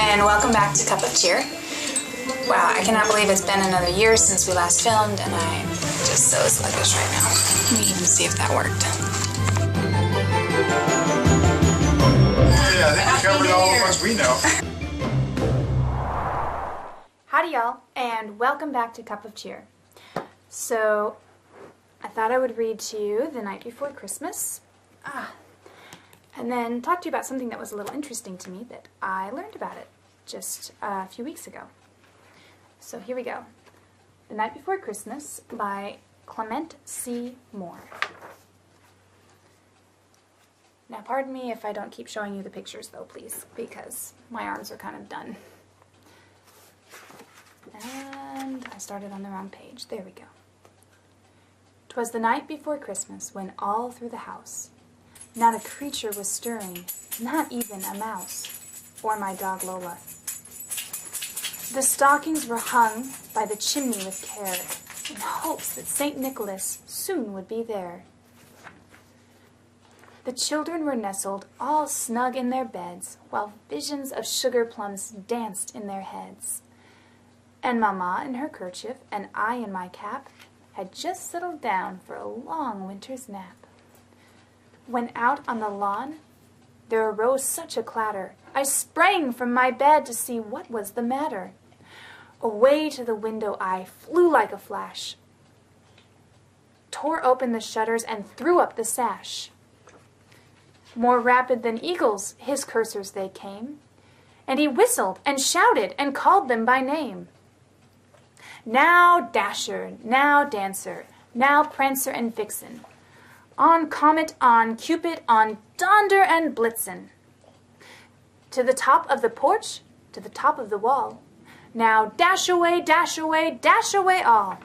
And welcome back to Cup of Cheer. Wow, I cannot believe it's been another year since we last filmed, and I'm just so sluggish right now. Let me even see if that worked. Yeah, I think we covered all the ones we know. Howdy y'all, and welcome back to Cup of Cheer. So, I thought I would read to you The Night Before Christmas. And then talk to you about something that was a little interesting to me that I learned about it just a few weeks ago. So here we go. The Night Before Christmas by Clement C. Moore. Now pardon me if I don't keep showing you the pictures though, please, because my arms are kind of done. And I started on the wrong page. There we go. 'Twas the night before Christmas when all through the house not a creature was stirring, not even a mouse, or my dog Lola. The stockings were hung by the chimney with care, in hopes that St. Nicholas soon would be there. The children were nestled all snug in their beds, while visions of sugar plums danced in their heads. And Mamma in her kerchief, and I in my cap, had just settled down for a long winter's nap. When out on the lawn there arose such a clatter, I sprang from my bed to see what was the matter. Away to the window I flew like a flash, tore open the shutters and threw up the sash. More rapid than eagles his coursers they came, and he whistled and shouted and called them by name. Now Dasher, now Dancer, now Prancer and Vixen, on Comet, on Cupid, on Donder and Blitzen. To the top of the porch, to the top of the wall, now dash away, dash away, dash away all.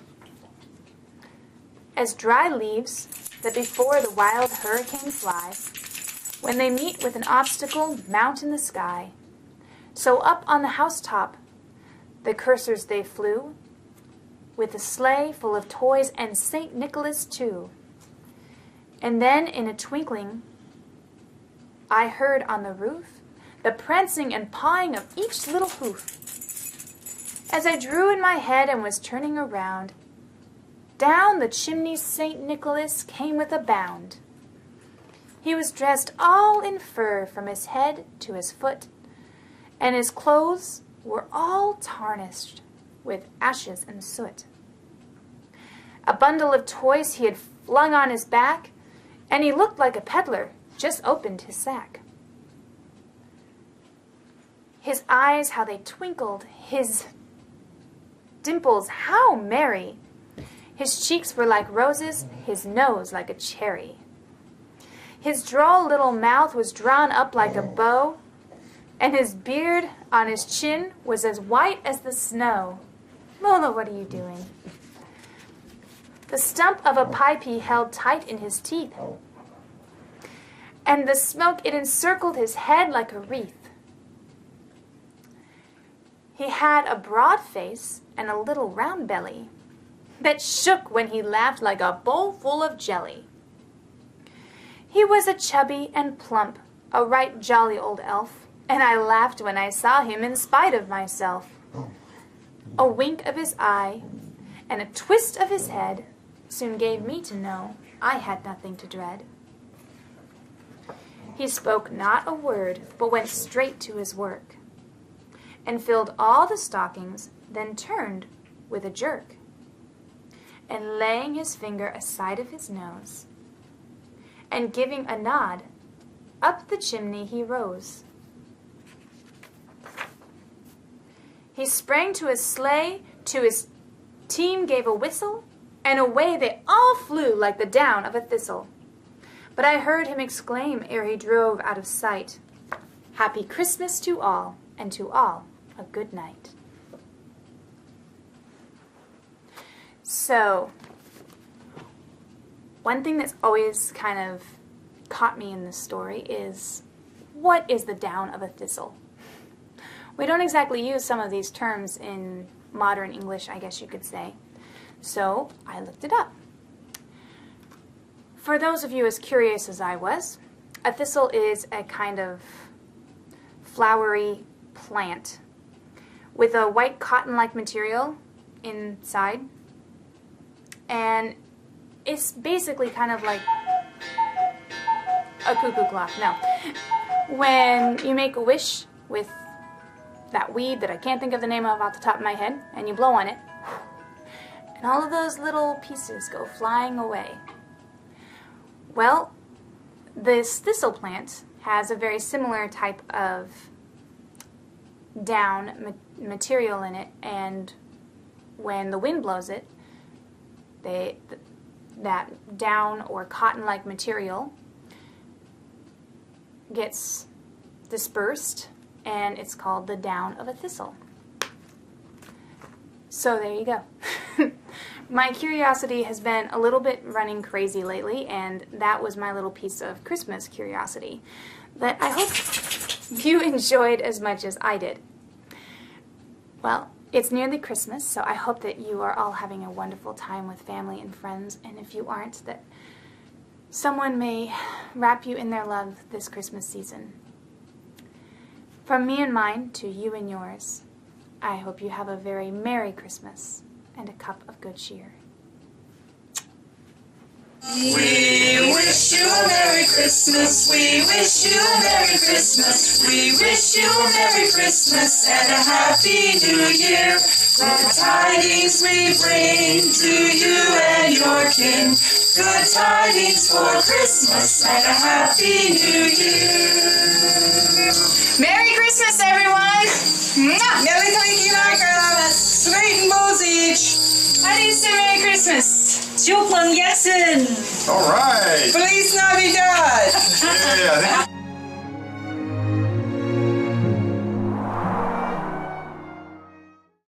As dry leaves that before the wild hurricane fly, when they meet with an obstacle, mount in the sky, so up on the housetop the coursers they flew, with a sleigh full of toys and St. Nicholas too. And then in a twinkling I heard on the roof the prancing and pawing of each little hoof. As I drew in my head and was turning around, down the chimney St. Nicholas came with a bound. He was dressed all in fur from his head to his foot, and his clothes were all tarnished with ashes and soot. A bundle of toys he had flung on his back, and he looked like a peddler just opened his sack. His eyes, how they twinkled, his dimples, how merry. His cheeks were like roses, his nose like a cherry. His droll little mouth was drawn up like a bow, and his beard on his chin was as white as the snow. Lola, what are you doing? The stump of a pipe he held tight in his teeth, and the smoke, it encircled his head like a wreath. He had a broad face and a little round belly that shook when he laughed like a bowl full of jelly. He was a chubby and plump, a right jolly old elf, and I laughed when I saw him in spite of myself. A wink of his eye and a twist of his head soon gave me to know I had nothing to dread. He spoke not a word, but went straight to his work, and filled all the stockings, then turned with a jerk, and laying his finger aside of his nose, and giving a nod, up the chimney he rose. He sprang to his sleigh, to his team gave a whistle, and away they all flew like the down of a thistle. But I heard him exclaim ere he drove out of sight, "Happy Christmas to all, and to all a good night." So, one thing that's always kind of caught me in this story is what is the down of a thistle? We don't exactly use some of these terms in modern English, I guess you could say. So I looked it up. For those of you as curious as I was, a thistle is a kind of flowery plant with a white cotton-like material inside, and it's basically kind of like a cuckoo clock. No. When you make a wish with that weed that I can't think of the name of off the top of my head, and you blow on it, and all of those little pieces go flying away. Well, this thistle plant has a very similar type of down material in it, and when the wind blows it, that down or cotton-like material gets dispersed, and it's called the down of a thistle. So there you go. My curiosity has been a little bit running crazy lately, and that was my little piece of Christmas curiosity that I hope you enjoyed as much as I did. Well, it's nearly Christmas, so I hope that you are all having a wonderful time with family and friends, and if you aren't, that someone may wrap you in their love this Christmas season. From me and mine to you and yours, I hope you have a very Merry Christmas and a cup of good cheer. We wish you a Merry Christmas, we wish you a Merry Christmas, we wish you a Merry Christmas and a Happy New Year. Good tidings we bring to you and your kin, good tidings for Christmas and a Happy New Year. Merry Christmas, everyone! Merry Christmas, sweet message. How do you say Merry Christmas? 就朋友们 All right. Feliz Navidad. Yeah, I think